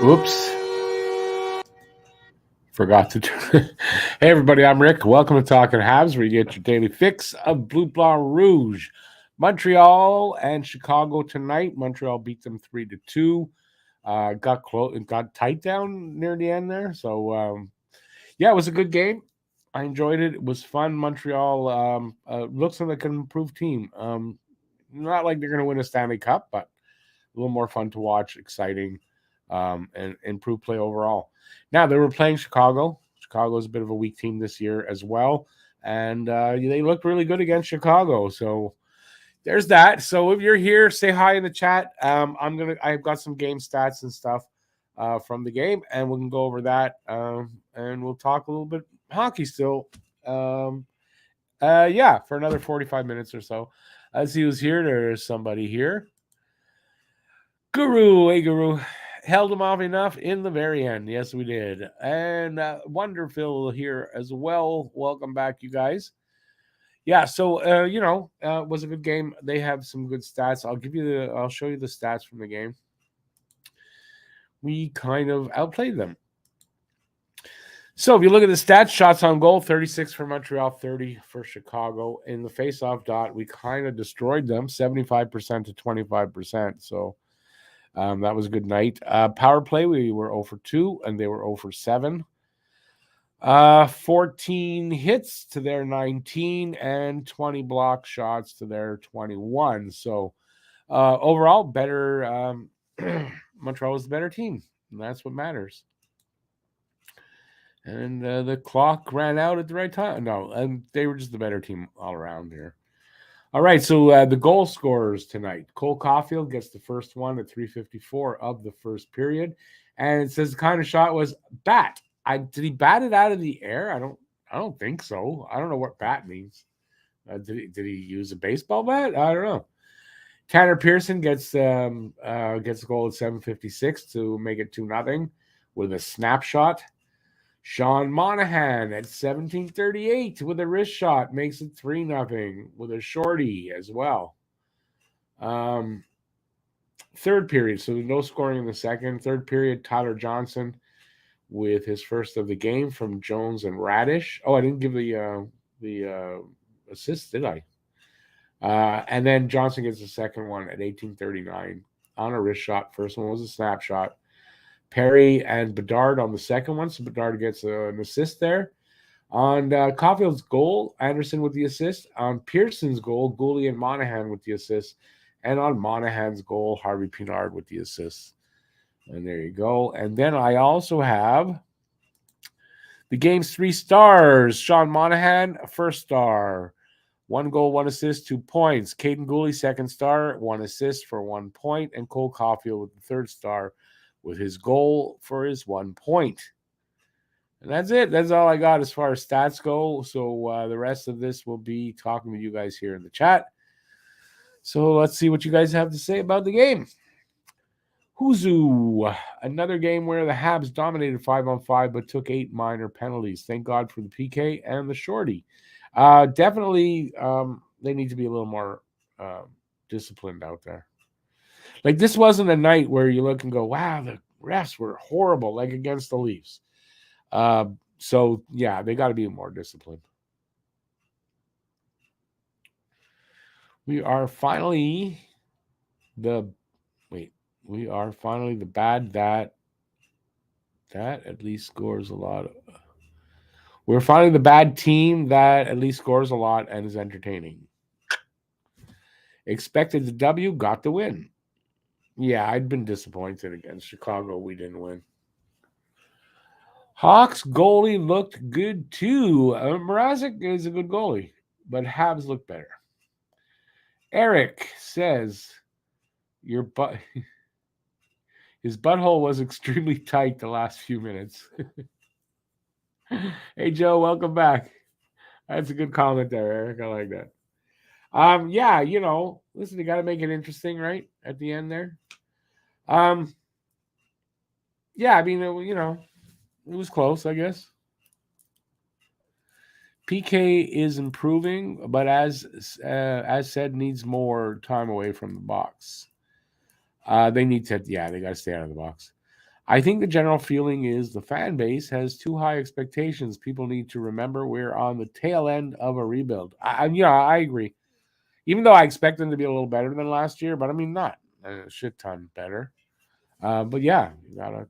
Oops. Forgot to turn. Hey, everybody, I'm Rick. Welcome to Talking Habs, where you get your daily fix of Bleu Blanc Rouge. Montreal and Chicago tonight. Montreal beat them 3-2. Got close and got tight down near the end there. So, yeah, it was a good game. I enjoyed it. It was fun. Montreal looks like an improved team. Not like they're going to win a Stanley Cup, but a little more fun to watch, exciting, and improved play overall. Now, they were playing Chicago. Chicago is a bit of a weak team this year as well, and they looked really good against Chicago. So there's that. So if you're here, say hi in the chat. I've got some game stats and stuff from the game, and we can go over that, and we'll talk a little bit hockey still. Yeah, for another 45 minutes or so. Let's see who's here. There's somebody here. Guru, hey Guru, held him off enough in the very end. Yes, we did. And Wonderful here as well. Welcome back, you guys. Yeah, so it was a good game. They have some good stats. I'll show you the stats from the game. We kind of outplayed them. So if you look at the stats, shots on goal, 36 for Montreal, 30 for Chicago. In the face-off dot, we kind of destroyed them, 75% to 25%. So that was a good night. Power play, we were 0 for 2, and they were 0 for 7. 14 hits to their 19, and 20 block shots to their 21. So overall, better. Montreal was the better team, and that's what matters. And the clock ran out at the right time. No, and they were just the better team all around here. All right, so the goal scorers tonight. Cole Caulfield gets the first one at 3:54 of the first period, and it says the kind of shot was bat. Did he bat it out of the air? I don't think so. I don't know what bat means. Did he use a baseball bat? I don't know. Tanner Pearson gets a goal at 7:56 to make it 2-0 with a snapshot. Sean Monahan at 17:38 with a wrist shot makes it 3-0 with a shorty as well. Third period, so no scoring in the second. Third period, Tyler Johnson with his first of the game from Jones and Radish. Oh, I didn't give the assist, did I? And then Johnson gets the second one at 18:39 on a wrist shot. First one was a snapshot. Perry and Bedard on the second one, so Bedard gets an assist there. On Caulfield's goal, Anderson with the assist. On Pearson's goal, Gooley and Monahan with the assist. And on Monahan's goal, Harvey Pinard with the assist. And there you go. And then I also have the game's 3 stars. Sean Monahan, first star. 1 goal, 1 assist, 2 points. Caden Gooley, second star, 1 assist for 1 point. And Cole Caulfield with the third star with his goal for his 1 point. And that's it. That's all I got as far as stats go. So the rest of this will be talking with you guys here in the chat. So let's see what you guys have to say about the game. Huzu, another game where the Habs dominated 5-on-5 but took 8 minor penalties. Thank God for the PK and the shorty. Definitely they need to be a little more disciplined out there. Like, this wasn't a night where you look and go, wow, the refs were horrible, like against the Leafs. So, yeah, they got to be more disciplined. We are finally the bad that at least scores a lot. We're finally the bad team that at least scores a lot and is entertaining. Expected the W, got the win. Yeah, I'd been disappointed against Chicago. We didn't win. Hawks goalie looked good too. Mrazek is a good goalie, but Habs look better. Eric says his butthole was extremely tight the last few minutes. Hey Joe, welcome back. That's a good comment there, Eric. I like that. Yeah, listen, you got to make it interesting, right? At the end there. Yeah, I mean, it was close, I guess. PK is improving, but as said, needs more time away from the box. They got to stay out of the box. I think the general feeling is the fan base has too high expectations. People need to remember we're on the tail end of a rebuild. I agree. Even though I expect them to be a little better than last year, but I mean not a shit ton better. But yeah, you gotta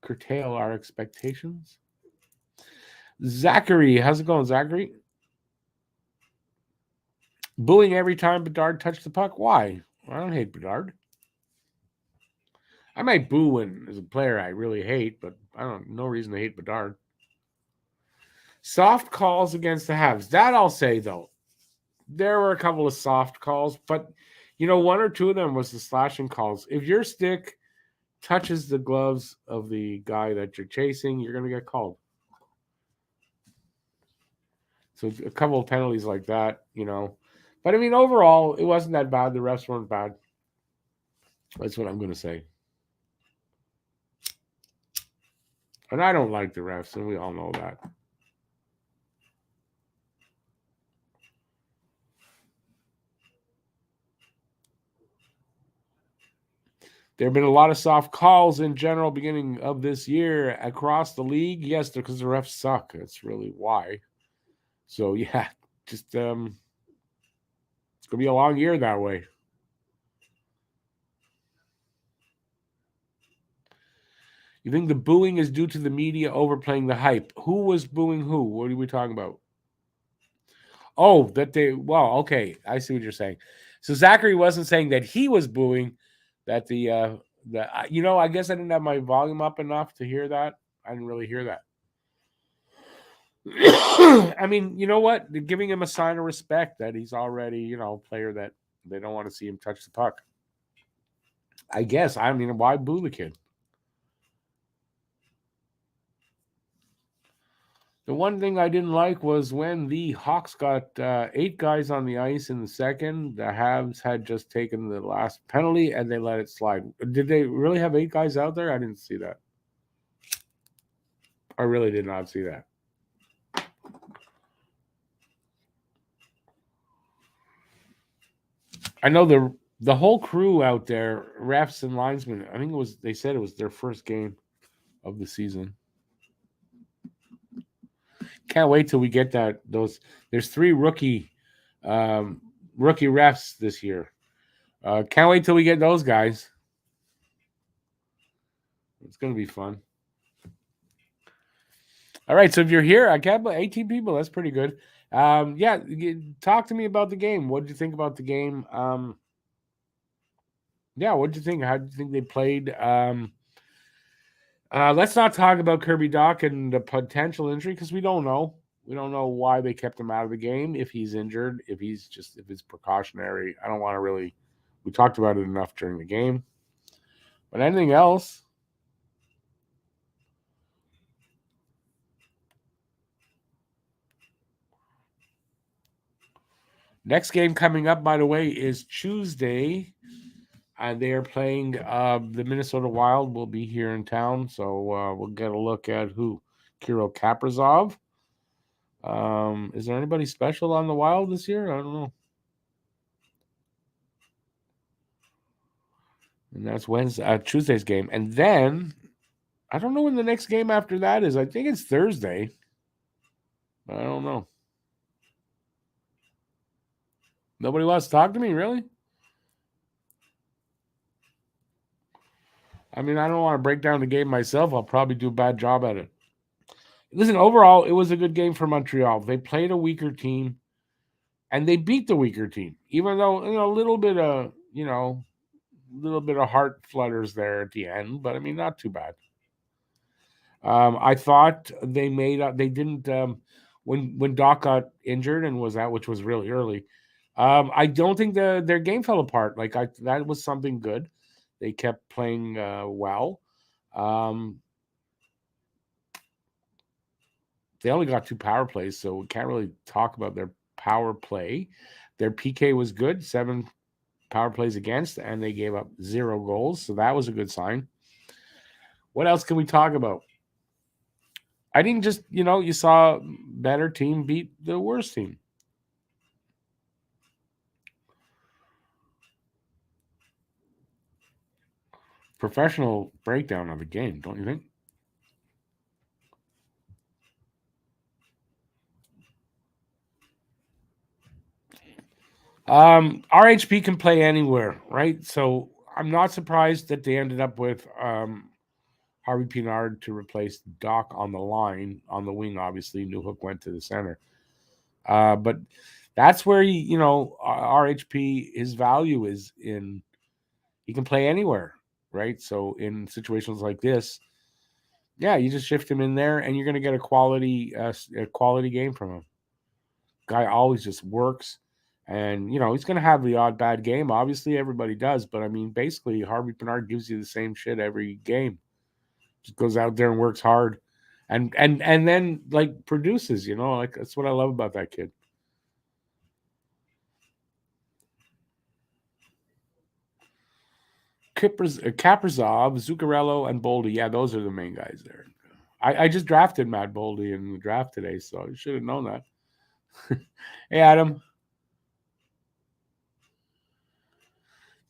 curtail our expectations. Zachary, how's it going, Zachary? Booing every time Bedard touched the puck. Why? I don't hate Bedard. I might boo when as a player I really hate, but I don't no reason to hate Bedard. Soft calls against the Habs. That I'll say though. There were a couple of soft calls, but one or two of them was the slashing calls. If your stick touches the gloves of the guy that you're chasing, you're gonna get called. So a couple of penalties like that, But I mean, overall, it wasn't that bad. The refs weren't bad. That's what I'm gonna say. And I don't like the refs, and we all know that. There have been a lot of soft calls in general beginning of this year across the league. Yes, because the refs suck. That's really why. So yeah, just it's gonna be a long year that way. You think the booing is due to the media overplaying the hype? Who was booing who? What are we talking about? Oh, okay. I see what you're saying. So Zachary wasn't saying that he was booing, that I guess I didn't have my volume up enough to hear that. I didn't really hear that. I mean, you know what? They're giving him a sign of respect that he's already, a player that they don't want to see him touch the puck. I guess. I mean, why boo the kid? The one thing I didn't like was when the Hawks got 8 guys on the ice in the second. The Habs had just taken the last penalty and they let it slide. Did they really have 8 guys out there? I didn't see that. I really did not see that. I know the whole crew out there, refs and linesmen. I think they said it was their first game of the season. Can't wait till we get there's 3 rookie refs this year. Can't wait till we get those guys. It's gonna be fun. All right, so if you're here, I can't believe 18 people. That's pretty good. Yeah, talk to me about the game. What did you think about the game? Yeah, what did you think? How did you think they played? Let's not talk about Kirby Doc and the potential injury because we don't know. We don't know why they kept him out of the game. If he's injured, if it's precautionary. I don't want to really. We talked about it enough during the game. But anything else? Next game coming up, by the way, is Tuesday. And they are playing the Minnesota Wild. Will be here in town, so we'll get a look at who Kirill Kaprizov. Is there anybody special on the Wild this year? I don't know. And that's Tuesday's game, and then I don't know when the next game after that is. I think it's Thursday. I don't know. Nobody wants to talk to me, really? I mean, I don't want to break down the game myself. I'll probably do a bad job at it. Listen, overall, it was a good game for Montreal. They played a weaker team, and they beat the weaker team, even though a little bit of heart flutters there at the end, but I mean, not too bad. I thought they didn't when Doc got injured and was out, which was really early. I don't think their game fell apart. That was something good. They kept playing well. They only got 2 power plays, so we can't really talk about their power play. Their PK was good, 7 power plays against, and they gave up 0 goals, so that was a good sign. What else can we talk about? I think just, you saw better team beat the worst team. professional breakdown of the game, don't you think? RHP can play anywhere, right? So I'm not surprised that they ended up with Harvey Pinard to replace Doc on the line, on the wing. Obviously, Newhook went to the center. But that's where RHP, his value is in, he can play anywhere, right? So in situations like this, yeah, you just shift him in there, and you're going to get a quality game from him. Guy always just works, and he's going to have the odd bad game. Obviously, everybody does, but I mean, basically, Harvey Pinard gives you the same shit every game. Just goes out there and works hard, and then like produces. Like that's what I love about that kid. Kaprizov, Zuccarello, and Boldy. Yeah, those are the main guys there. I just drafted Matt Boldy in the draft today, so I should have known that. Hey, Adam.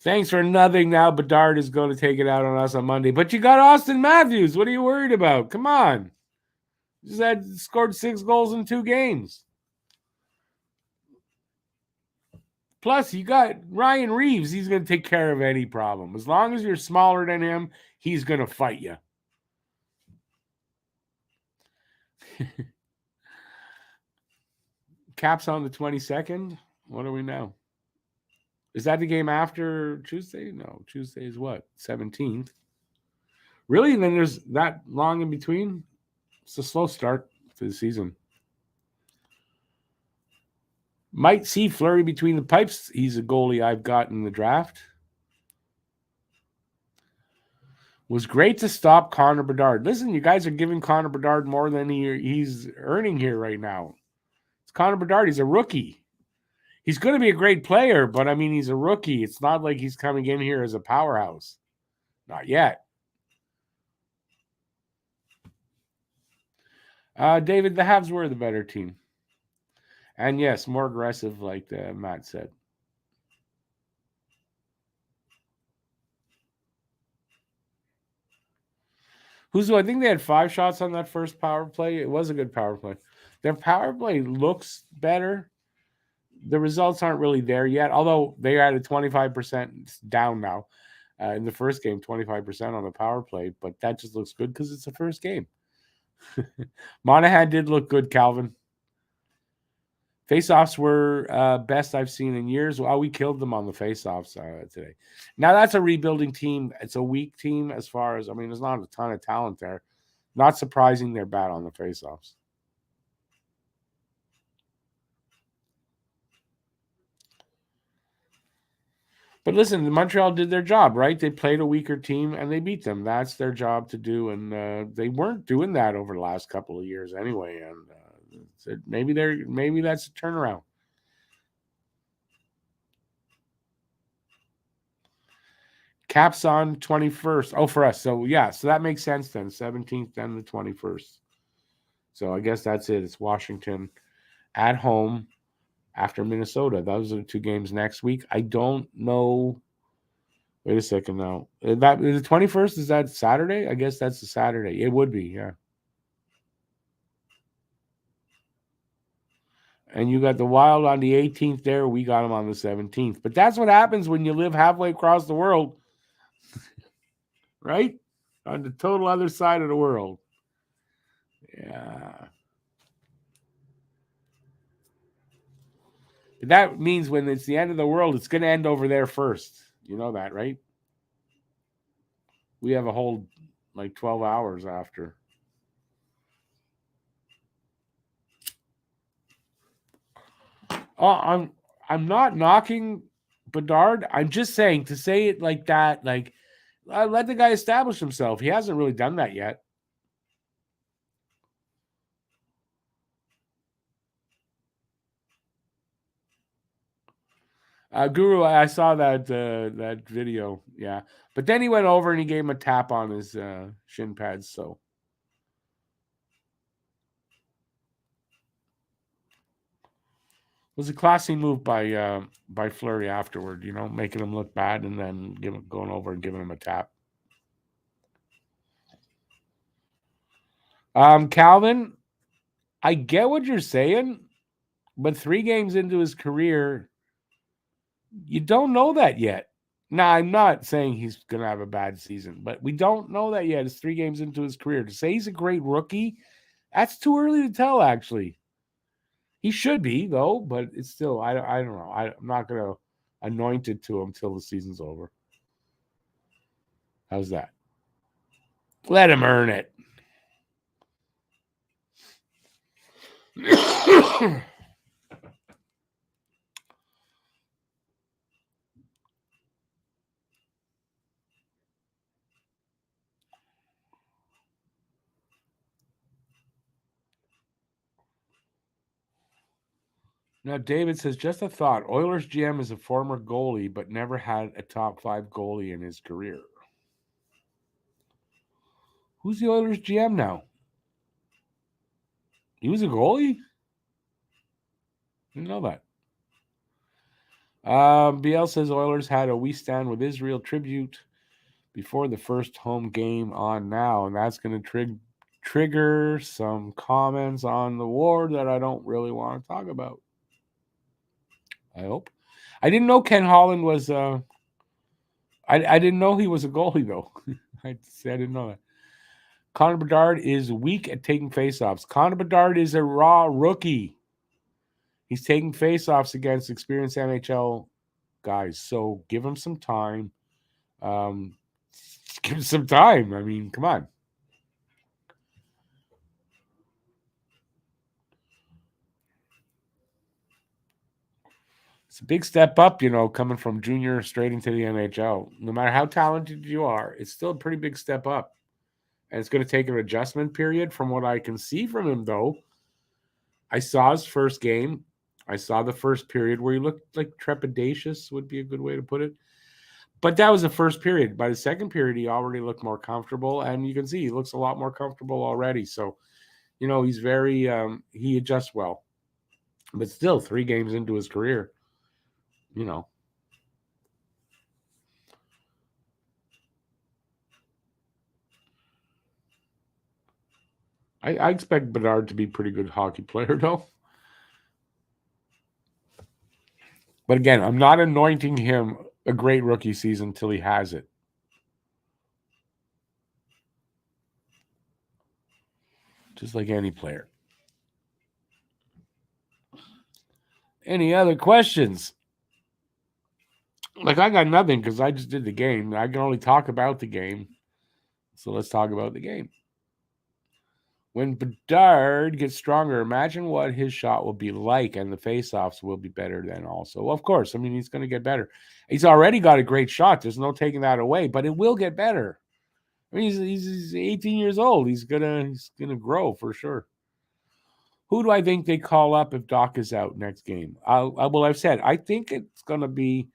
Thanks for nothing. Now Bedard is going to take it out on us on Monday. But you got Austin Matthews. What are you worried about? Come on. Just had scored 6 goals in 2 games. Plus, you got Ryan Reeves. He's going to take care of any problem. As long as you're smaller than him, he's going to fight you. Caps on the 22nd. What are we now? Is that the game after Tuesday? No, Tuesday is what? 17th. Really? Then there's that long in between? It's a slow start to the season. Might see Fleury between the pipes. He's a goalie I've got in the draft. Was great to stop Connor Bedard. Listen, you guys are giving Connor Bedard more than he's earning here right now. It's Connor Bedard. He's a rookie. He's going to be a great player, but I mean, he's a rookie. It's not like he's coming in here as a powerhouse. Not yet. David, the Habs were the better team. And yes, more aggressive, like Matt said. I think they had 5 shots on that first power play. It was a good power play. Their power play looks better. The results aren't really there yet, although they are at a 25% down now. In the first game, 25% on the power play, but that just looks good because it's the first game. Monahan did look good, Calvin. Faceoffs were best I've seen in years. Well, we killed them on the faceoffs today. Now that's a rebuilding team. It's a weak team as far as, I mean, there's not a ton of talent there. Not surprising they're bad on the faceoffs. But listen, Montreal did their job, right? They played a weaker team and they beat them. That's their job to do, and they weren't doing that over the last couple of years anyway. And maybe that's a turnaround. Caps on 21st. Oh, for us. So yeah, so that makes sense then. 17th, then the 21st. So I guess that's it. It's Washington at home after Minnesota. Those are the 2 games next week. I don't know. Wait a second now. That the 21st, is that Saturday? I guess that's a Saturday. It would be, yeah. And you got the Wild on the 18th there. We got them on the 17th. But that's what happens when you live halfway across the world, right? On the total other side of the world. Yeah. That means when it's the end of the world, it's going to end over there first. You know that, right? We have a whole 12 hours after. Oh, I'm not knocking Bedard. I'm just saying, to say it like that, let the guy establish himself. He hasn't really done that yet. Guru, I saw that video, yeah. But then he went over and he gave him a tap on his shin pads. So it was a classy move by Fleury afterward. Making him look bad and then going over and giving him a tap. Calvin, I get what you're saying, but 3 games into his career, you don't know that yet. Now, I'm not saying he's going to have a bad season, but we don't know that yet. It's 3 games into his career. To say he's a great rookie, that's too early to tell, actually. He should be, though, but it's still, I don't know. I'm not going to anoint it to him till the season's over. How's that? Let him earn it. Now, David says, just a thought. Oilers GM is a former goalie, but never had a top 5 goalie in his career. Who's the Oilers GM now? He was a goalie? Didn't know that. BL says Oilers had a We Stand with Israel tribute before the first home game on now, and that's going to trigger some comments on the war that I don't really want to talk about. I hope. I didn't know Ken Holland was. I didn't know he was a goalie though. I didn't know that. Connor Bedard is weak at taking faceoffs. Connor Bedard is a raw rookie. He's taking faceoffs against experienced NHL guys, so give him some time. Give him some time. I mean, come on. It's a big step up, coming from junior straight into the NHL. No matter how talented you are, it's still a pretty big step up. And it's going to take an adjustment period from what I can see from him, though. I saw his first game. I saw the first period where he looked like trepidatious would be a good way to put it. But that was the first period. By the second period, he already looked more comfortable. And you can see he looks a lot more comfortable already. So, he's very, he adjusts well. But still, 3 games into his career, I expect Bedard to be a pretty good hockey player, though. But again, I'm not anointing him a great rookie season until he has it. Just like any player. Any other questions? Like, I got nothing because I just did the game. I can only talk about the game. So let's talk about the game. When Bedard gets stronger, imagine what his shot will be like, and the faceoffs will be better then also. Well, of course, I mean, he's going to get better. He's already got a great shot. There's no taking that away, but it will get better. I mean, he's 18 years old. He's gonna grow for sure. Who do I think they call up if Doc is out next game? Well, I've said I think it's going to be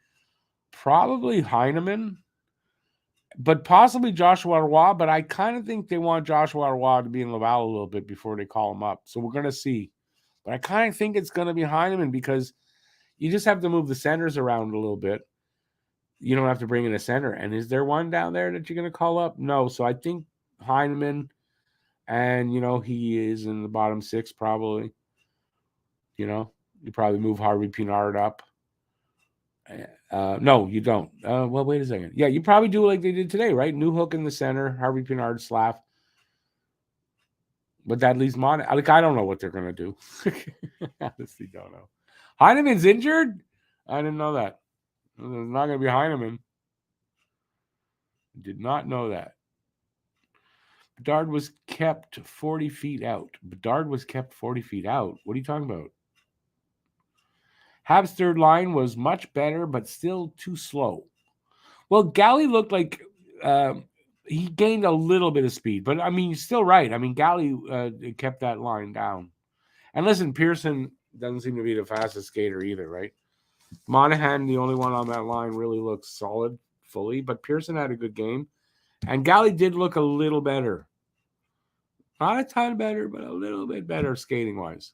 probably Heineman, but possibly Joshua Roy. But I kind of think they want Joshua Roy to be in Laval a little bit before they call him up. So we're going to see. But I kind of think it's going to be Heineman because you just have to move the centers around a little bit. You don't have to bring in a center. And is there one down there that you're going to call up? No. So I think Heineman, and, he is in the bottom 6 probably. You probably move Harvey Pinard up. No, you don't. Well, wait a second. Yeah, you probably do like they did today, right? New Hook in the center, Harvey Pinard, Slav. But that leaves I don't know what they're going to do. Honestly, don't know. Heineman's injured? I didn't know that. It's not going to be Heineman. Did not know that. Bedard was kept 40 feet out. Bedard was kept 40 feet out. What are you talking about? Habs' third line was much better, but still too slow. Well, Galley looked like he gained a little bit of speed, but I mean, you're still right. I mean, Galley kept that line down. And listen, Pearson doesn't seem to be the fastest skater either, right? Monahan, the only one on that line, really looks solid fully, but Pearson had a good game. And Galley did look a little better. Not a ton better, but a little bit better skating-wise.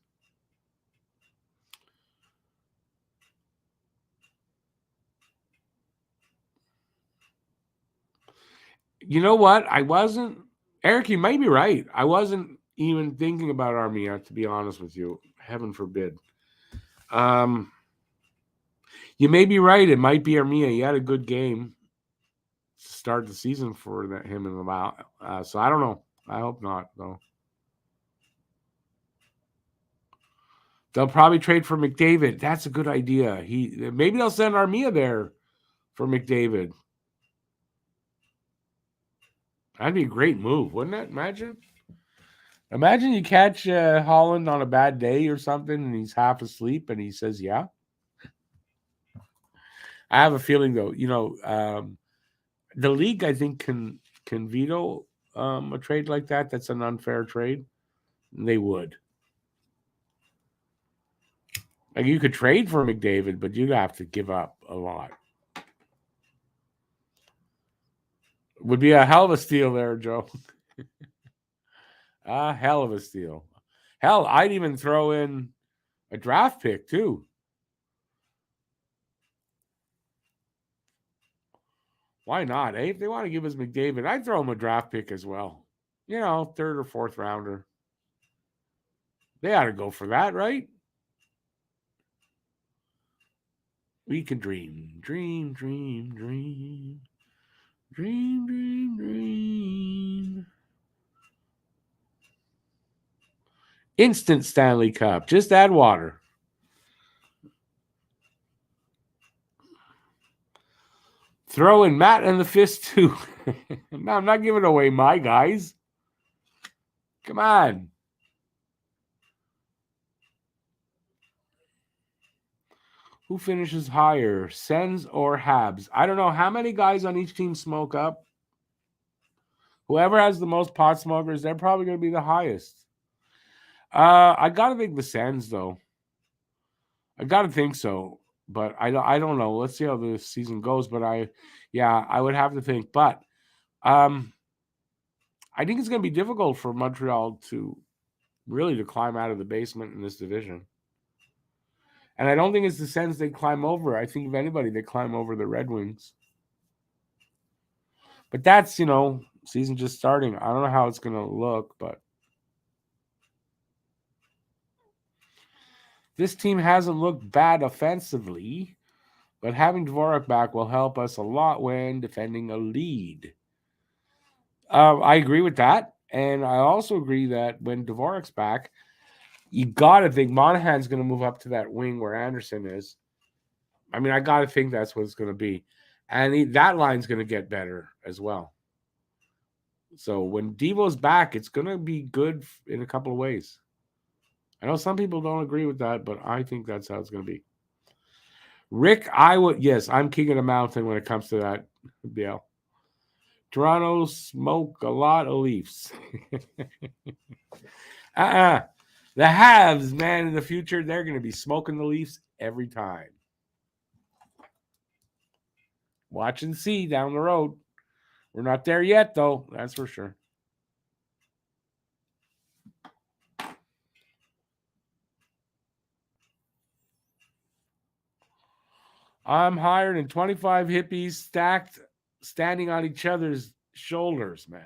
You know what? I wasn't, Eric, you might be right. I wasn't even thinking about Armia, to be honest with you. Heaven forbid. You may be right. It might be Armia. He had a good game to start the season for him in the Wild. So I don't know. I hope not, though. They'll probably trade for McDavid. That's a good idea. Maybe they'll send Armia there for McDavid. That'd be a great move, wouldn't it? Imagine you catch Holland on a bad day or something, and he's half asleep, and he says, "Yeah." I have a feeling, though, the league, I think, can veto a trade like that. That's an unfair trade. They would. Like, you could trade for McDavid, but you'd have to give up a lot. Would be a hell of a steal there, Joe. A hell of a steal. Hell, I'd even throw in a draft pick, too. Why not? If they want to give us McDavid, I'd throw him a draft pick as well. Third or fourth rounder. They ought to go for that, right? We can dream, dream, dream, dream, dream, dream, dream. Instant Stanley Cup. Just add water. Throw in Matt and the Fist, too. No, I'm not giving away my guys. Come on. Who finishes higher, Sens or Habs? I don't know how many guys on each team smoke up. Whoever has the most pot smokers, they're probably going to be the highest. I got to think the Sens, though. I got to think so, but I don't know. Let's see how the season goes. But I would have to think. But I think it's going to be difficult for Montreal to climb out of the basement in this division. And I don't think it's the Sens they climb over. I think if anybody, they climb over the Red Wings. But that's, season just starting. I don't know how it's going to look, but this team hasn't looked bad offensively, but having Dvorak back will help us a lot when defending a lead. I agree with that. And I also agree that when Dvorak's back, you got to think Monahan's going to move up to that wing where Anderson is. I mean, I got to think that's what it's going to be. And that line's going to get better as well. So when Devo's back, it's going to be good in a couple of ways. I know some people don't agree with that, but I think that's how it's going to be. Rick, I'm king of the mountain when it comes to that, Bill. Toronto smoke a lot of Leafs. The Habs, man, in the future, they're going to be smoking the Leafs every time. Watch and see down the road. We're not there yet, though. That's for sure. I'm higher than 25 hippies stacked, standing on each other's shoulders, man.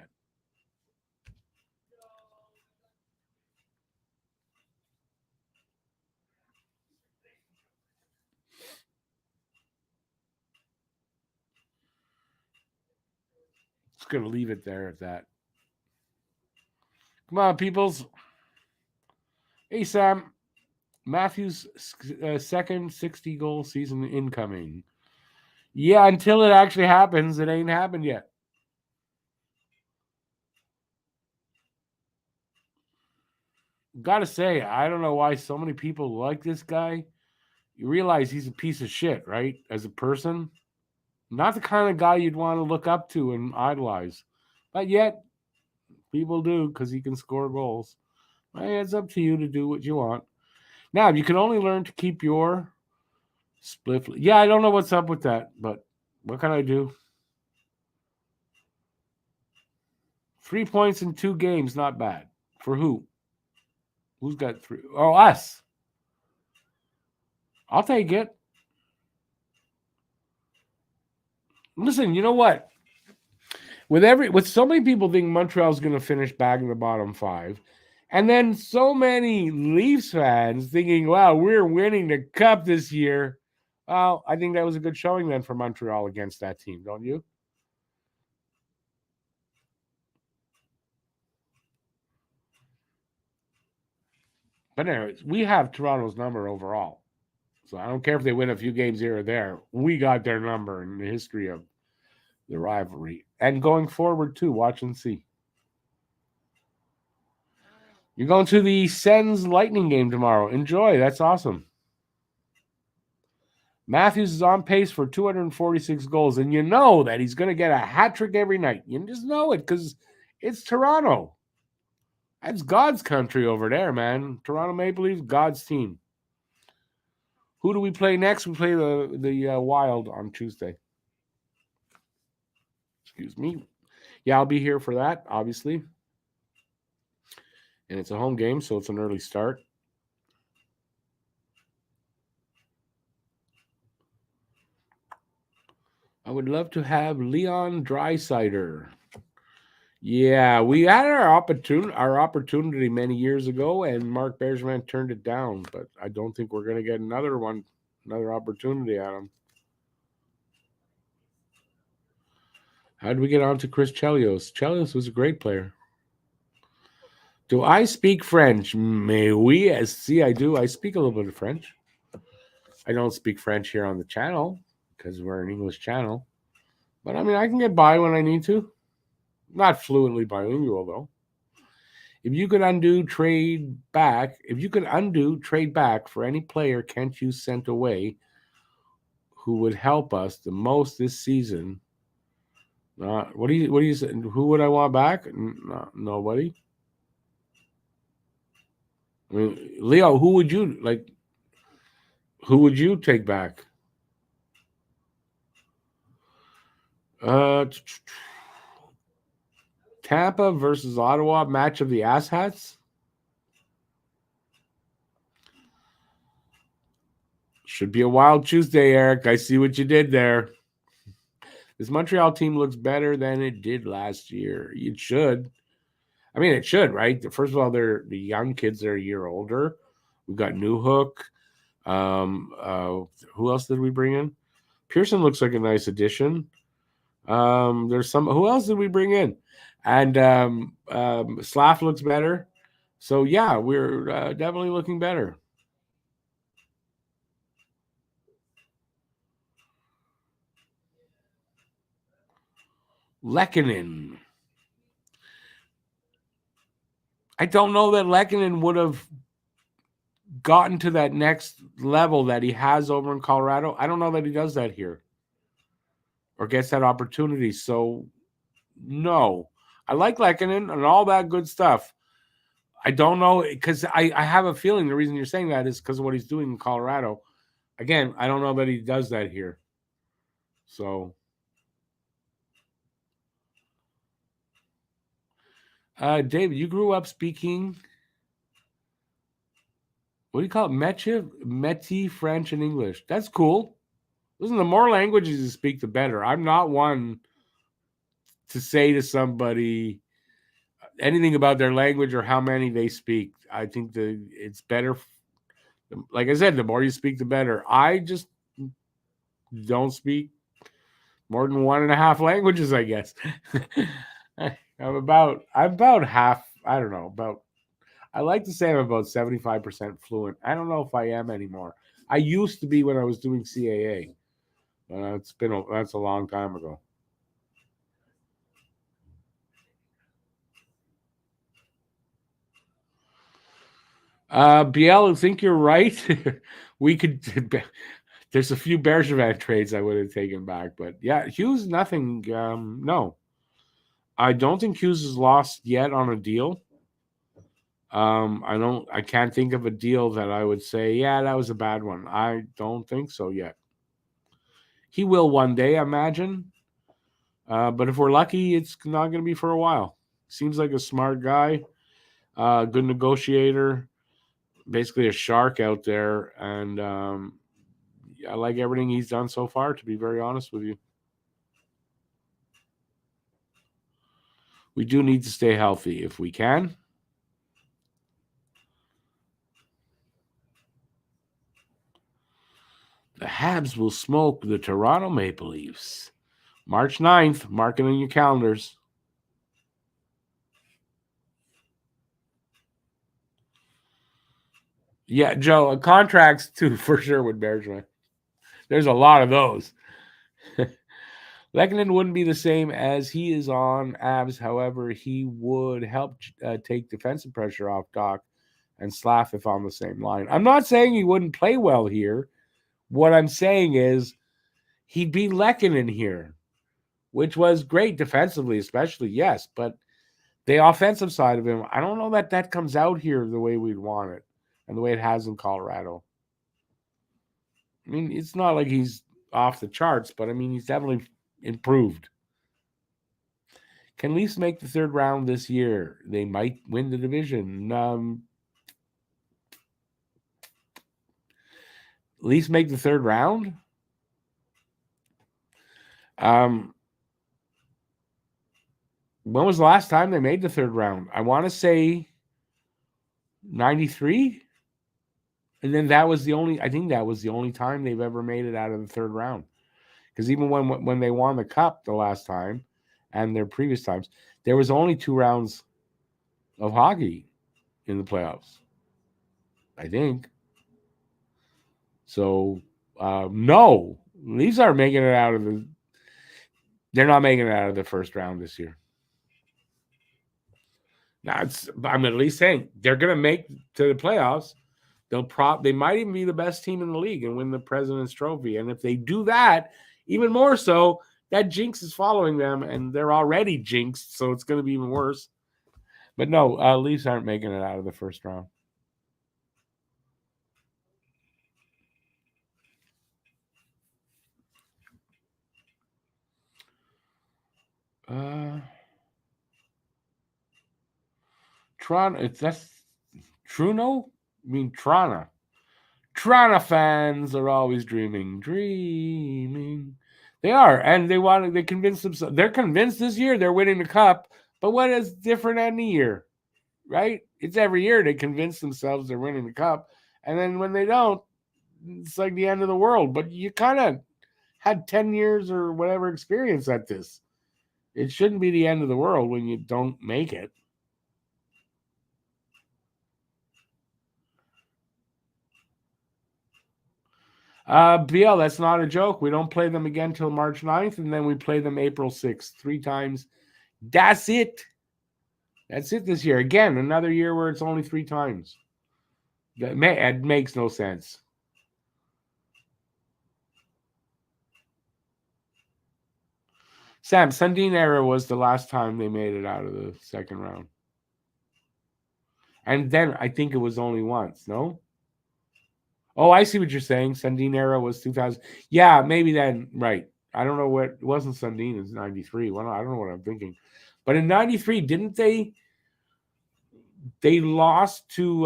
Just going to leave it there at that. Come on, peoples. Hey, Sam. Matthews' second 60-goal season incoming. Yeah, until it actually happens, it ain't happened yet. Gotta say, I don't know why so many people like this guy. You realize he's a piece of shit, right? As a person. Not the kind of guy you'd want to look up to and idolize. But yet, people do because he can score goals. Hey, it's up to you to do what you want. Now, you can only learn to keep your split. Yeah, I don't know what's up with that, but what can I do? 3 points in 2 games, not bad. For who? Who's got 3? Oh, us. I'll take it. Listen, you know what? With so many people think Montreal's going to finish back in the bottom 5, And then so many Leafs fans thinking, wow, we're winning the cup this year. Well, I think that was a good showing then for Montreal against that team, don't you? But anyways, we have Toronto's number overall. So I don't care if they win a few games here or there. We got their number in the history of the rivalry. And going forward, too, watch and see. You're going to the Sens Lightning game tomorrow. Enjoy. That's awesome. Matthews is on pace for 246 goals, and you know that he's going to get a hat trick every night. You just know it because it's Toronto. That's God's country over there, man. Toronto Maple Leafs, God's team. Who do we play next? We play the Wild on Tuesday. Excuse me. Yeah, I'll be here for that, obviously. And it's a home game, so it's an early start. I would love to have Leon Draisaitl. Yeah, we had our opportunity many years ago, and Mark Bergevin turned it down. But I don't think we're going to get another opportunity at him. How did we get on to Chris Chelios? Chelios was a great player. Do I speak French? Mais oui, si I do. I speak a little bit of French. I don't speak French here on the channel because we're an English channel. But I mean, I can get by when I need to. Not fluently bilingual, though. If you could undo trade back for any player Kent Hughes sent away who would help us the most this season, what do you say? Who would I want back? Nobody. I mean, Leo, who would you like? Who would you take back? Tampa versus Ottawa, match of the asshats. Should be a wild Tuesday, Eric. I see what you did there. This Montreal team looks better than it did last year. It should. I mean, it should, right? First of all, they're the young kids are a year older. We've got Newhook. Who else did we bring in? Pearson looks like a nice addition. There's some. Who else did we bring in? And Slav looks better. So yeah, we're definitely looking better. Lehkonen. I don't know that Lehkonen would have gotten to that next level that he has over in Colorado. I don't know that he does that here or gets that opportunity. So, no. I like Lehkonen and all that good stuff. I don't know because I have a feeling the reason you're saying that is because of what he's doing in Colorado. Again, I don't know that he does that here. So, David, you grew up speaking, what do you call it? Métis, French, and English. That's cool. Listen, the more languages you speak, the better. I'm not one to say to somebody anything about their language or how many they speak. I think it's better. Like I said, the more you speak, the better. I just don't speak more than 1.5 languages, I guess. I'm about half. I don't know. I like to say I'm about 75% fluent. I don't know if I am anymore. I used to be when I was doing CAA. That's a long time ago. Biel, I think you're right. We could. There's a few Bergevin trades I would have taken back, but yeah, Hughes, nothing. No, I don't think Hughes is lost yet on a deal. I can't think of a deal that I would say, yeah, that was a bad one. I don't think so yet. He will one day, I imagine. But if we're lucky, it's not going to be for a while. Seems like a smart guy, good negotiator, basically a shark out there. And I like everything he's done so far, to be very honest with you. We do need to stay healthy if we can. The Habs will smoke the Toronto Maple Leafs. March 9th. Mark it on your calendars. Yeah, Joe, contracts too, for sure, with Bergevin. There's a lot of those. Lehkonen wouldn't be the same as he is on Abs. However, he would help take defensive pressure off Doc and Slav if on the same line. I'm not saying he wouldn't play well here. What I'm saying is he'd be Lehkonen here, which was great defensively, especially, yes. But the offensive side of him, I don't know that that comes out here the way we'd want it and the way it has in Colorado. I mean, it's not like he's off the charts, but I mean, he's definitely improved. Can Leafs make the third round this year? They might win the division. Leafs make the third round? When was the last time they made the third round? I want to say 93. And then that was the only, I think that was the only time they've ever made it out of the third round. Because even when they won the cup the last time and their previous times, there was only 2 rounds of hockey in the playoffs, I think. So, no, Leafs aren't making it out of the, they're not making it out of the first round this year. Now, I'm at least saying they're going to make to the playoffs. They might even be the best team in the league and win the President's Trophy. And if they do that, even more so, that jinx is following them, and they're already jinxed, so it's going to be even worse. But no, Leafs aren't making it out of the first round. Toronto, that's Truno? I mean Toronto. Toronto fans are always dreaming. They are, and they convince themselves. They're convinced this year they're winning the cup. But what is different any year, right? It's every year they convince themselves they're winning the cup, and then when they don't, it's like the end of the world. But you kind of had 10 years or whatever experience at this. It shouldn't be the end of the world when you don't make it. BL, that's not a joke. We don't play them again till March 9th, and then we play them April 6th, 3 times. That's it. That's it this year. Again, another year where it's only 3 times. It makes no sense. Sam, Sundin era was the last time they made it out of the second round. And then I think it was only once, no? Oh, I see what you're saying. Sundin era was 2000. Yeah, maybe then, right. I don't know what, it wasn't Sundin, it's 93. Well, I don't know what I'm thinking. But in 93, didn't they lost to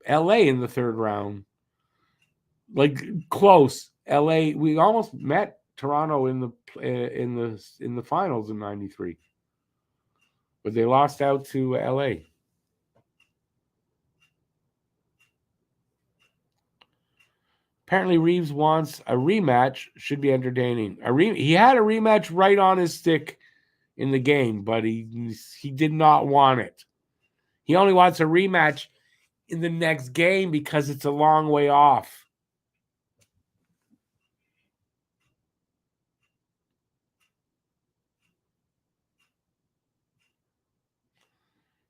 LA in the third round? Like close. LA, we almost met Toronto in the finals in 93. But they lost out to LA. Apparently, Reeves wants a rematch. Should be entertaining. He had a rematch right on his stick in the game, but he did not want it. He only wants a rematch in the next game because it's a long way off.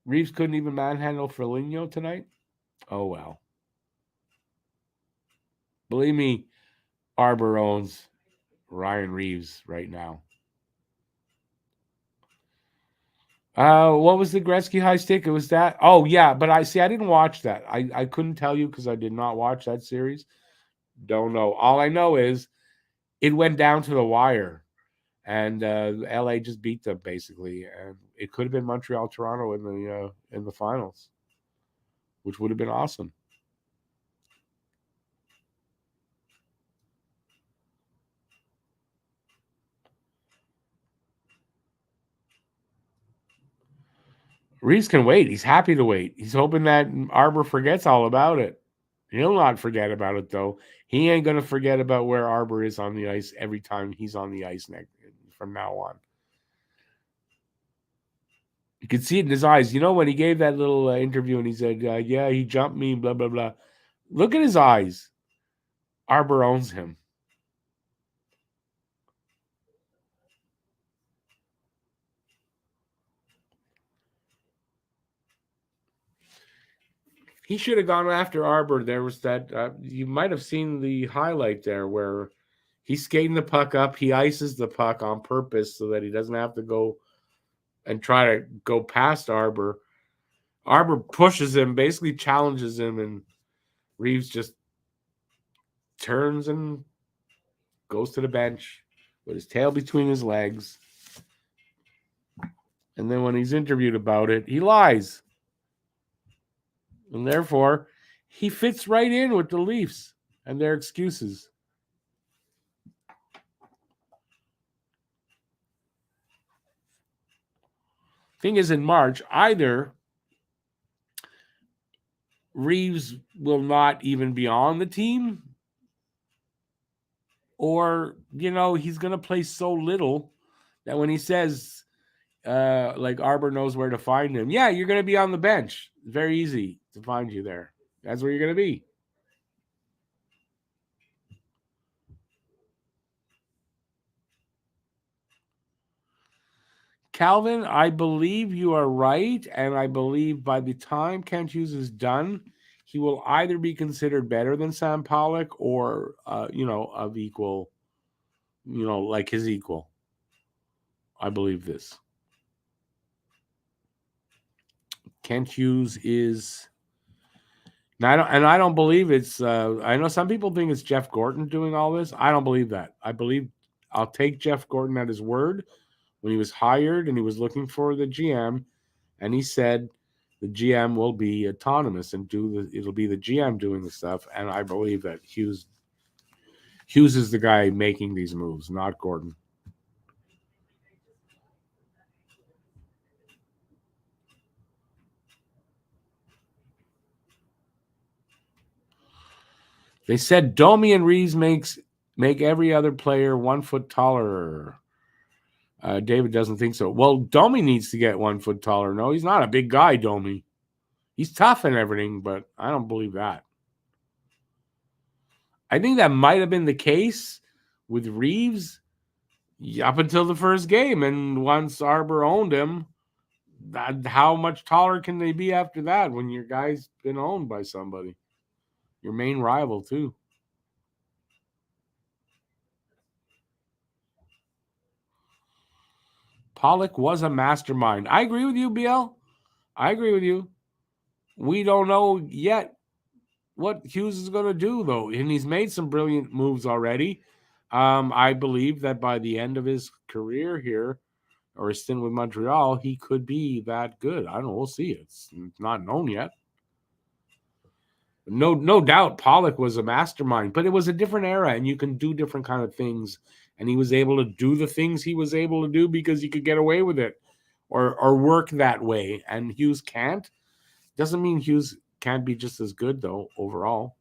Reeves couldn't even manhandle Foligno tonight. Oh well. Believe me, Arbor owns Ryan Reeves right now. What was the Gretzky high stick? It was that. Oh yeah, but I didn't watch that. I couldn't tell you because I did not watch that series. Don't know. All I know is it went down to the wire, and LA just beat them basically, and it could have been Montreal, Toronto in the finals, which would have been awesome. Reeves can wait. He's happy to wait. He's hoping that Arbor forgets all about it. He'll not forget about it, though. He ain't going to forget about where Arbor is on the ice every time he's on the ice from now on. You could see it in his eyes. You know, when he gave that little interview and he said, yeah, he jumped me, blah, blah, blah. Look at his eyes. Arbor owns him. He should have gone after Arbor. There was that, you might have seen the highlight there where he's skating the puck up. He ices the puck on purpose so that he doesn't have to go and try to go past Arbor. Arbor pushes him, basically challenges him, and Reeves just turns and goes to the bench with his tail between his legs. And then when he's interviewed about it, he lies. And therefore, he fits right in with the Leafs and their excuses. Thing is, in March, either Reeves will not even be on the team, or, he's going to play so little that when he says, like, Arbor knows where to find him, yeah, you're going to be on the bench. Very easy to find you there. That's where you're going to be. Calvin, I believe you are right, and I believe by the time Kent Hughes is done, he will either be considered better than Sam Pollock or, of equal, like his equal. I believe this. Kent Hughes is... I don't believe it's... I know some people think it's Jeff Gorton doing all this. I don't believe that. I'll take Jeff Gorton at his word. When he was hired and he was looking for the GM, and he said the GM will be autonomous and it'll be the GM doing the stuff. And I believe that Hughes is the guy making these moves, not Gordon. They said Domi and Reeves make every other player 1 foot taller. David doesn't think so. Well, Domi needs to get 1 foot taller. No, he's not a big guy, Domi. He's tough and everything, but I don't believe that. I think that might have been the case with Reeves up until the first game. And once Arbor owned him, how much taller can they be after that when your guy's been owned by somebody? Your main rival, too. Pollock was a mastermind. I agree with you, BL. I agree with you. We don't know yet what Hughes is going to do, though. And he's made some brilliant moves already. I believe that by the end of his career here, or his stint with Montreal, he could be that good. I don't know. We'll see. It's not known yet. No doubt Pollock was a mastermind, but it was a different era, and you can do different kind of things. And he was able to do the things he was able to do because he could get away with it or work that way. And Hughes can't. Doesn't mean Hughes can't be just as good, though, overall.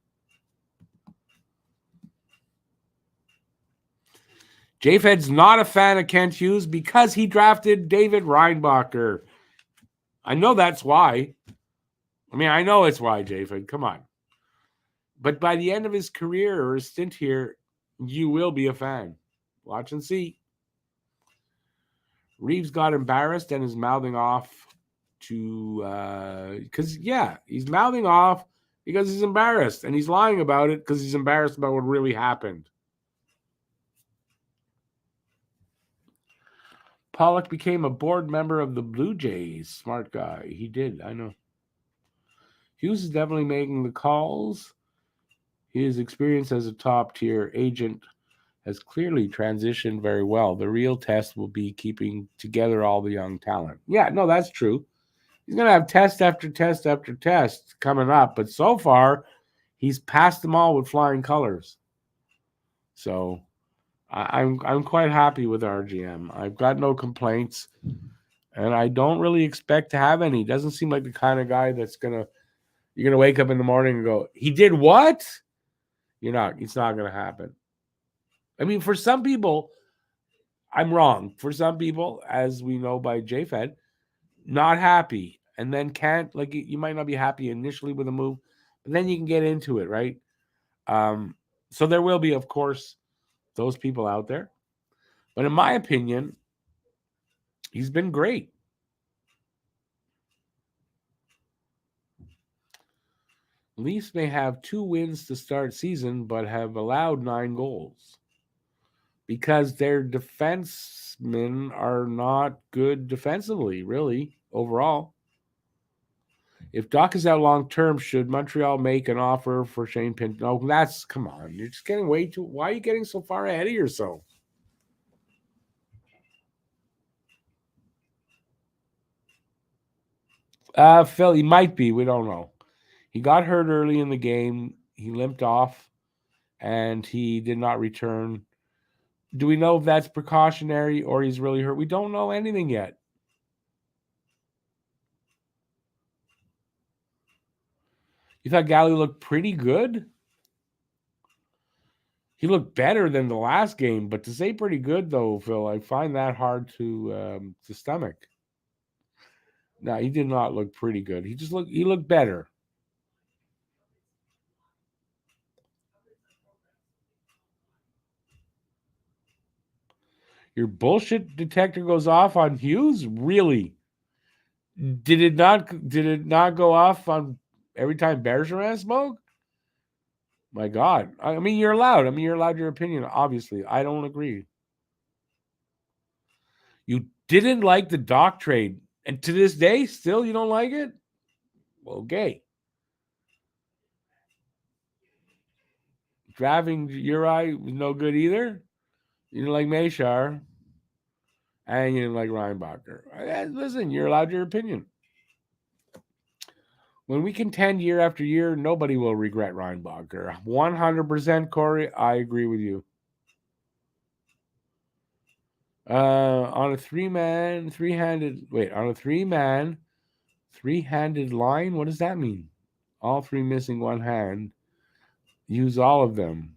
J-Fed's not a fan of Kent Hughes because he drafted David Reinbacher. I know that's why. I know it's why, J-Fed. Come on. But by the end of his career or his stint here, you will be a fan. Watch and see. Reeves got embarrassed and is mouthing off to... because, he's mouthing off because he's embarrassed. And he's lying about it because he's embarrassed about what really happened. Pollock became a board member of the Blue Jays. Smart guy. He did, I know. Hughes is definitely making the calls. His experience as a top-tier agent has clearly transitioned very well. The real test will be keeping together all the young talent. Yeah, no, that's true. He's going to have test after test after test coming up, but so far, he's passed them all with flying colors. So I'm quite happy with our GM. I've got no complaints, and I don't really expect to have any. He doesn't seem like the kind of guy that's going to, You're going to wake up in the morning and go, he did what? You're not. It's not going to happen. I mean, for some people, I'm wrong. For some people, as we know by JFed, not happy. And then can't, like, you might not be happy initially with a move, but then you can get into it, right? So there will be, of course, those people out there. But in my opinion, he's been great. Leafs may have 2 wins to start season, but have allowed 9 goals because their defensemen are not good defensively, really, overall. If Doc is out long term, should Montreal make an offer for Shane Pinto? No, that's, come on. You're just getting way too, why are you getting so far ahead of yourself? Phil, he might be. We don't know. He got hurt early in the game. He limped off, and he did not return. Do we know if that's precautionary or he's really hurt? We don't know anything yet. You thought Galley looked pretty good? He looked better than the last game, but to say pretty good, though, Phil, I find that hard to stomach. No, he did not look pretty good. He looked better. Your bullshit detector goes off on Hughes? Really? Did it not go off on every time Bergeron spoke? My God. I mean, you're allowed. I mean, you're allowed your opinion, obviously. I don't agree. You didn't like the Doc trade, and to this day, still you don't like it? Okay. Drafting Uri was no good either. You didn't like Mashar, and you didn't like Reinbacher. Listen, you're allowed your opinion. When we contend year after year, nobody will regret Reinbacher. 100%, Corey, I agree with you. On a three-man, three-handed line, what does that mean? All 3 missing 1 hand. Use all of them.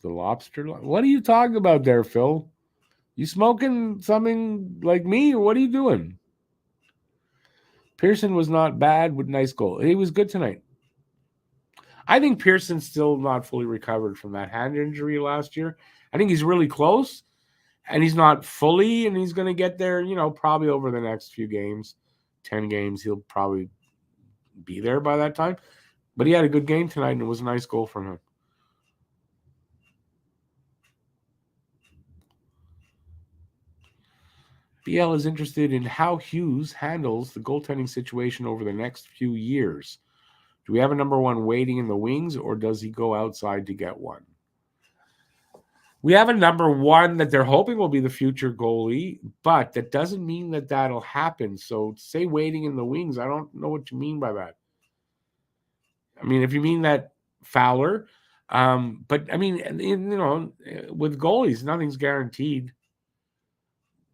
The lobster line. What are you talking about there, Phil? You smoking something like me, or what are you doing? Pearson was not bad with nice goal. He was good tonight. I think Pearson's still not fully recovered from that hand injury last year. I think he's really close, and he's not fully, and he's going to get there, probably over the next few games, 10 games. He'll probably be there by that time. But he had a good game tonight, and it was a nice goal from him. BL is interested in how Hughes handles the goaltending situation over the next few years. Do we have a number 1 waiting in the wings, or does he go outside to get one? We have a number 1 that they're hoping will be the future goalie, but that doesn't mean that that'll happen. So say waiting in the wings, I don't know what you mean by that. I mean, if you mean that, Fowler, but I mean, with goalies, nothing's guaranteed.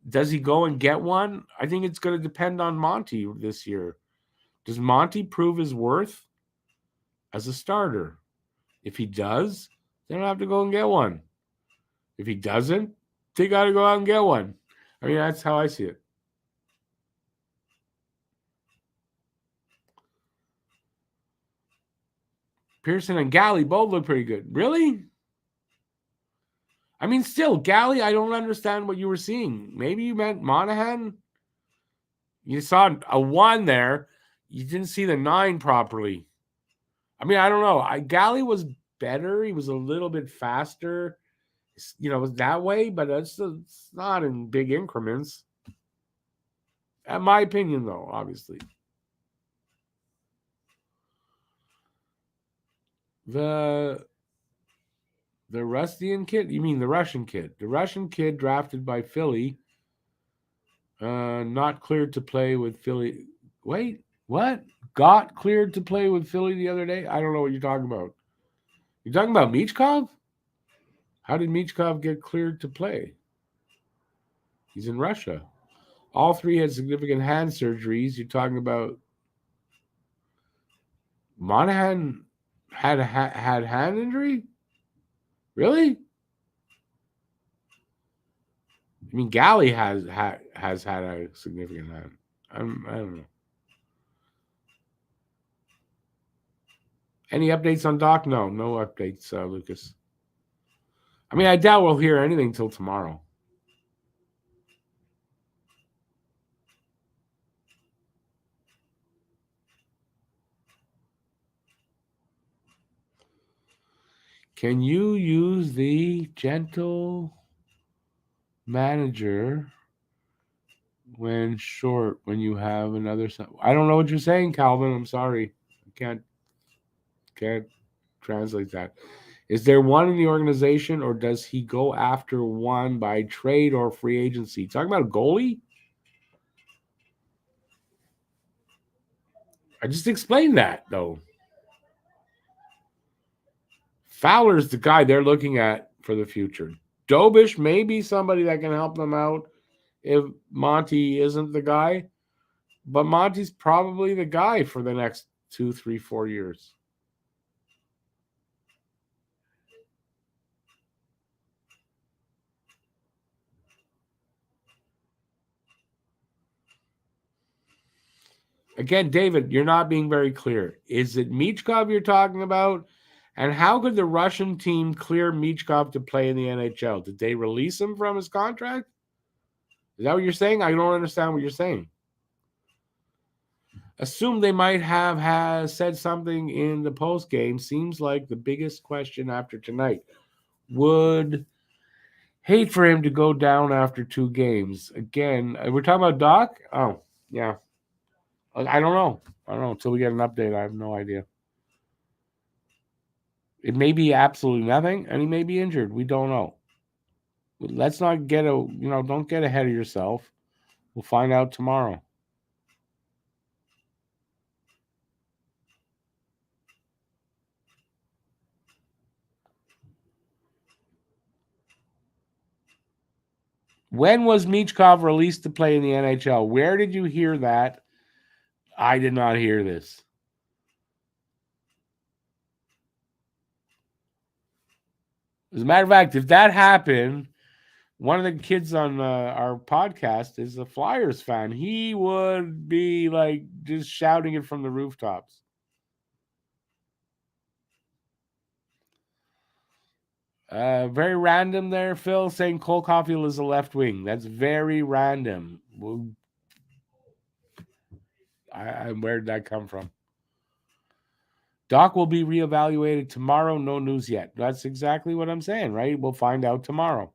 Does he go and get one? I think it's going to depend on Monty this year. Does Monty prove his worth as a starter? If he does, they don't have to go and get one. If he doesn't, they got to go out and get one. I mean, that's how I see it. Pearson and Galley both look pretty good. Really? I mean, still, Galley, I don't understand what you were seeing. Maybe you meant Monahan? You saw a 1 there. You didn't see the 9 properly. I mean, I don't know. Galley was better. He was a little bit faster. It was that way, but it's not in big increments. In my opinion, though, obviously. The Russian kid? You mean the Russian kid? The Russian kid drafted by Philly, not cleared to play with Philly. Wait, what? Got cleared to play with Philly the other day? I don't know what you're talking about. You're talking about Michkov? How did Michkov get cleared to play? He's in Russia. All 3 had significant hand surgeries. You're talking about Monahan had hand injury? Really? I mean, Galley has had a significant hand. I don't know. Any updates on Doc? No updates, Lucas. I mean, I doubt we'll hear anything till tomorrow. Can you use the gentle manager when short when you have another? I don't know what you're saying, Calvin. I'm sorry. I can't translate that. Is there one in the organization, or does he go after one by trade or free agency? Talking about a goalie? I just explained that, though. Fowler's the guy they're looking at for the future. Dobish may be somebody that can help them out if Monty isn't the guy, but Monty's probably the guy for the next 2, 3, 4 years. Again, David, you're not being very clear. Is it Michkov you're talking about? And how could the Russian team clear Michkov to play in the NHL? Did they release him from his contract? Is that what you're saying? I don't understand what you're saying. Assume they might have said something in the post game. Seems like the biggest question after tonight. Would hate for him to go down after 2 games. Again, we're talking about Doc? Oh, yeah. I don't know. Until we get an update, I have no idea. It may be absolutely nothing, and he may be injured. We don't know. Let's not don't get ahead of yourself. We'll find out tomorrow. When was Michkov released to play in the NHL? Where did you hear that? I did not hear this. As a matter of fact, if that happened, one of the kids on our podcast is a Flyers fan. He would be like just shouting it from the rooftops. Very random there, Phil, saying Cole Caulfield is a left wing. That's very random. Where did that come from? Doc will be reevaluated tomorrow. No news yet. That's exactly what I'm saying, right? We'll find out tomorrow.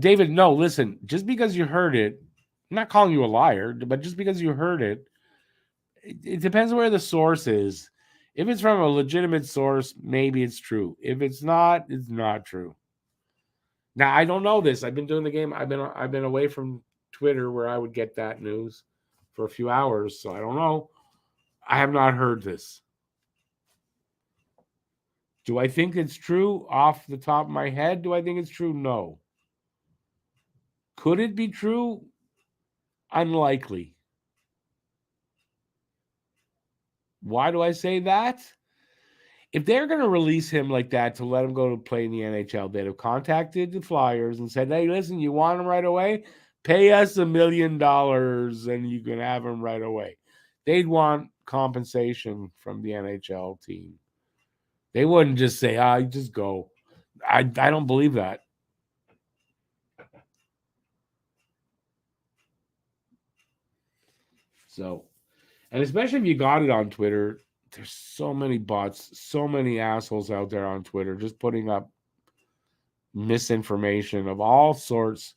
David, no, listen. Just because you heard it, I'm not calling you a liar, but just because you heard it, it depends where the source is. If it's from a legitimate source, maybe it's true. If it's not, it's not true. Now, I don't know this. I've been doing the game. I've been away from Twitter where I would get that news for a few hours, so I don't know. I have not heard this. Do I think it's true off the top of my head? Do I think it's true? No. Could it be true? Unlikely. Why do I say that? If they're going to release him like that to let him go to play in the NHL, they'd have contacted the Flyers and said, hey, listen, you want him right away? Pay us $1 million and you can have him right away. They'd want compensation from the NHL team. They wouldn't just say, just go. I don't believe that. So, and especially if you got it on Twitter, there's so many bots, so many assholes out there on Twitter just putting up misinformation of all sorts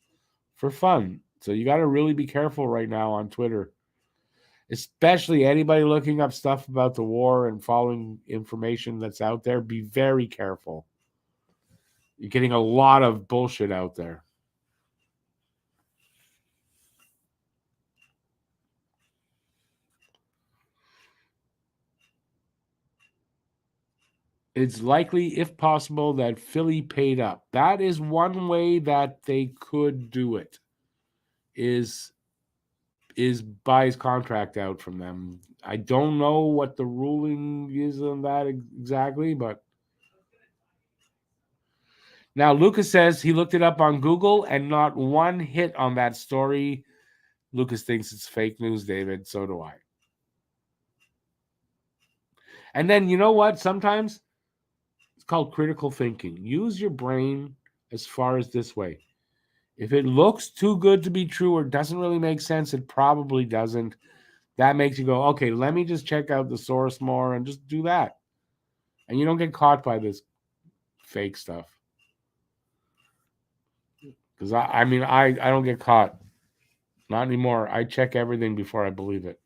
for fun. So you got to really be careful right now on Twitter, especially anybody looking up stuff about the war and following information that's out there. Be very careful. You're getting a lot of bullshit out there. It's likely, if possible, that Philly paid up. That is one way that they could do it. Is is buy his contract out from them. I don't know what the ruling is on that exactly, but now Lucas says he looked it up on Google and not one hit on that story. Lucas thinks it's fake news, David. So do I. And then you know what? Sometimes it's called critical thinking. Use your brain as far as this way. If it looks too good to be true or doesn't really make sense, it probably doesn't. That makes you go, okay, let me just check out the source more and just do that. And you don't get caught by this fake stuff. Because I mean, I don't get caught. Not anymore. I check everything before I believe it.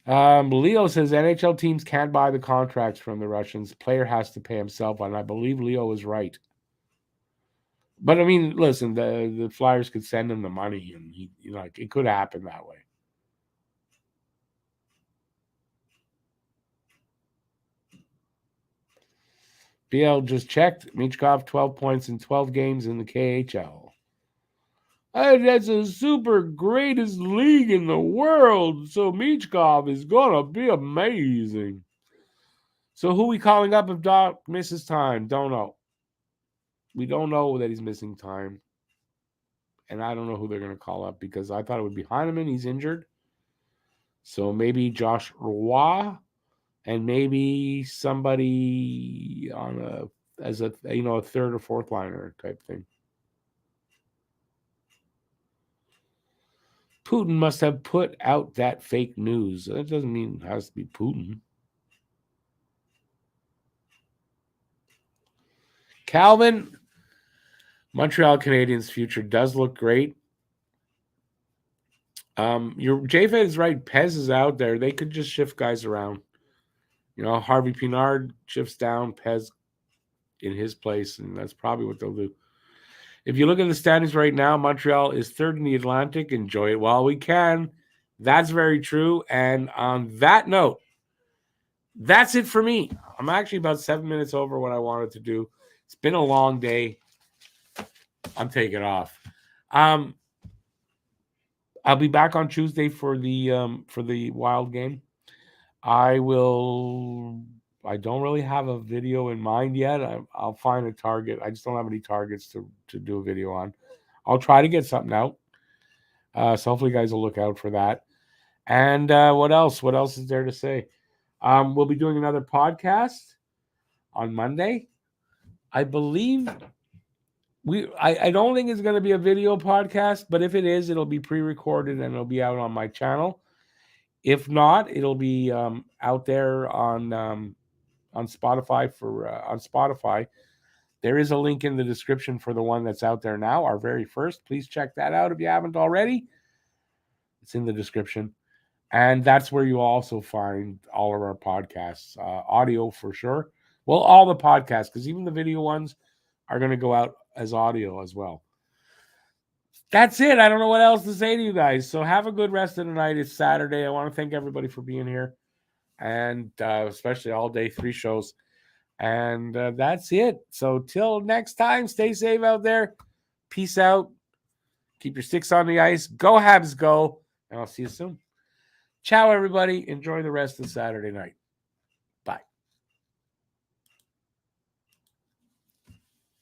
Leo says NHL teams can't buy the contracts from the Russians. Player has to pay himself, and I believe Leo is right. But I mean, listen, the Flyers could send him the money, and it could happen that way. BL just checked. Michkov 12 points in 12 games in the KHL. That's a super greatest league in the world. So Michkov is gonna be amazing. So who we calling up if Doc misses time? Don't know. We don't know that he's missing time. And I don't know who they're going to call up because I thought it would be Heineman. He's injured. So maybe Josh Roy and maybe somebody on as a third or fourth liner type thing. Putin must have put out that fake news. That doesn't mean it has to be Putin. Calvin, Montreal Canadiens' future does look great. Your JFed is right. Pez is out there. They could just shift guys around. Harvey Pinard shifts down, Pez in his place, and that's probably what they'll do. If you look at the standings right now, Montreal is third in the Atlantic. Enjoy it while we can. That's very true. And on that note, that's it for me. I'm actually about 7 minutes over what I wanted to do. It's been a long day. I'm taking off. I'll be back on Tuesday for the Wild game. I don't really have a video in mind yet. I'll find a target. I just don't have any targets to do a video on. I'll try to get something out. So hopefully you guys will look out for that. And what else? What else is there to say? We'll be doing another podcast on Monday. I believe I don't think it's going to be a video podcast, but if it is, it'll be pre-recorded and it'll be out on my channel. If not, it'll be out there on Spotify on Spotify. There is a link in the description for the one that's out there now, our very first. Please check that out if you haven't already. It's in the description. And that's where you also find all of our podcasts, audio for sure. Well, all the podcasts, because even the video ones are going to go out as audio as well. That's it. I don't know what else to say to you guys. So have a good rest of the night. It's Saturday. I want to thank everybody for being here. And especially all day, 3 shows. And that's it. So till next time, stay safe out there. Peace out. Keep your sticks on the ice. Go Habs, go. And I'll see you soon. Ciao, everybody. Enjoy the rest of Saturday night.